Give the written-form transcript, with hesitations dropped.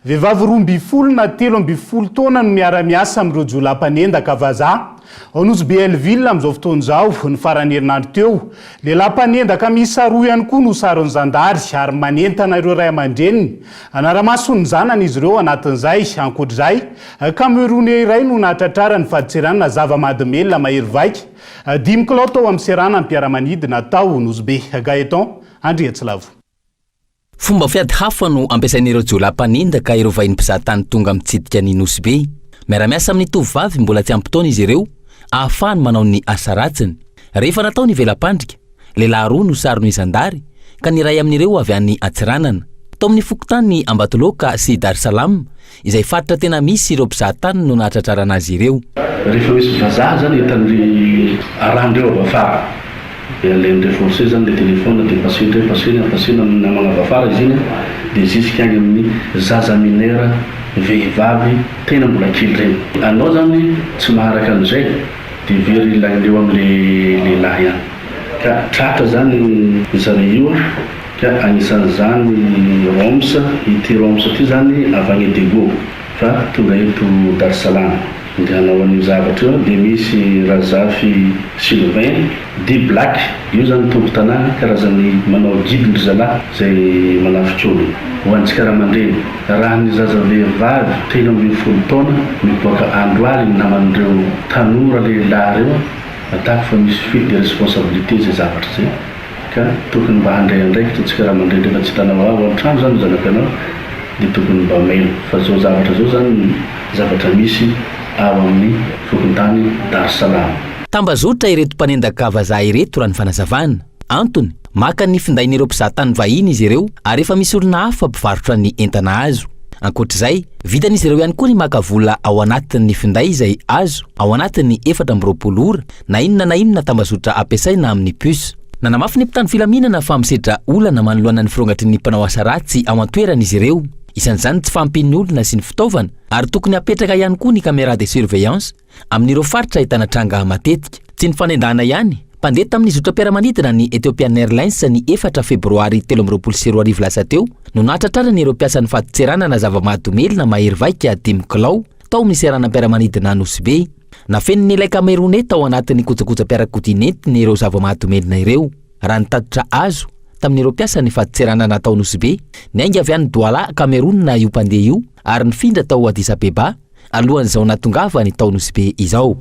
Vehivavy 12 na 13 taona no miara-miasa amin'ireo jolapanendaka vazaha ao Nosy Elville amin'izao fotoana izao ny farany herinandro teo. Lehilahy mpanendaka miisa 2 ihany koa no saron'ny zandary ary manentana ireo ray aman-dreniny. Anaramaso ny zanany izy ireo anatin'izay. Ankoatr'izay, Kamerone iray no nahatratrara ny faditseranana zava-mahadomelona mahery vaika. 10 kilao tao amin'ny serana ny mpiara-manidy natao Nosy Gaeton Andriatsilavo. Fomba fiady hafa no ampiasain'ireo jolapanendaka ireo vahin'ny mpizahatany tonga mitsidika ny Nosy. Miara-miasa amin'ny tovovavy mbola tsy ampy-taona izy ireo ahafahany manao ny asa ratsiny. Rehefa natao ny velam-pandrika, lehilahy 2 no saron'ny zandary ka ny ray amin'ireo avy any Atsiranana. Tao amin'ny fokotany Ambatoloka sy Dar es Salaam izay faritra tena misy ireo mpizahatany no nahatratrarana azy ireo. Rehefa misy vazaha zany entan'ireo arandreo avy afara. Alaindreo forcé zany le téléphone dia pasena namana avy afara izy iny dia jusqu'agny amin'ny zaza minera vehivavy tena mbola kely reny. Anao zany tsy maharaka an'izay dia very ilaindreo amin'le lehilahy ihany. Ka tratra zany zareo io ka anisan'izany Roms, ity Roms ity zany avy any Dego fa tonga eto Dar es Salaam. Dia hanao an'io zavatra io dia misy Razafy Sylvain D Black, io zany tompo tanàna karazany manao guide zalahy zay manafika olo. Ho antsika raha aman-dreny, raha ny zaza vehivavy 13 taona miboaka andro aly ny naman'ireo tanora lehilahy reo atako fa misy fuite de responsabilité zay zavatra zay. Ka tokony mba handray andraikitra antsika raha aman-dreny rehefa tsy hitanao ao an-trano zany zanakanao dia tokony mba mailo fa zao zavatra zao zany zavatra misy ao amin'ny fokontany Dar es Salaam. Tambazotra ireto mpanendaka vazaha ireto raha ny fanazavana. Antony, maka ny findain'ireo mpizahatany vahiny izy ireo ary efa misy olona hafa mpivarotra ny entana azo. Ankoatr'izay, vitan'izy ireo ihany koa ny maka vola ao anatin'ny finday izay azo ao anatin'ny 420 ora na inona tambazotra ampiasaina amin'ny puce. Nanamafy ny mpitandro filaminana fa misedra olana manoloana ny firongatry ny mpanao asa ratsy ao an-toerana izy ireo. Isan'izany tsy fampin'ny olona sy ny fitaovana ary tokony apetraka ihany koa ny caméra de surveillance amin'ireo faritra ahitana tranga matetika. Tsy ny fanendahana ihany, mpandeha tamin'ny zotra-piaramanidina ny Ethiopian Airlines ny 4 febroary 2022 lasa teo no nahatratrara ny ireo mpiasan'ny faditseranana zava-mahadomelona mahery vaika 10 kilao tao amin'ny seranam-piaramanidina Nosy. Nafeniny ilay Kamerone tao anatin'ny kojakoja-piarakodia ny ireo zava-mahadomelona ireo. Raha nitatotra azo tamin'ireo mpiasan'ny faditseranana tao Nosy, niainga avy any Douala Kamerona io mpandeha io ary nifindra tao Addis Abeba alohan'izao natongava ny tao Nosy izao.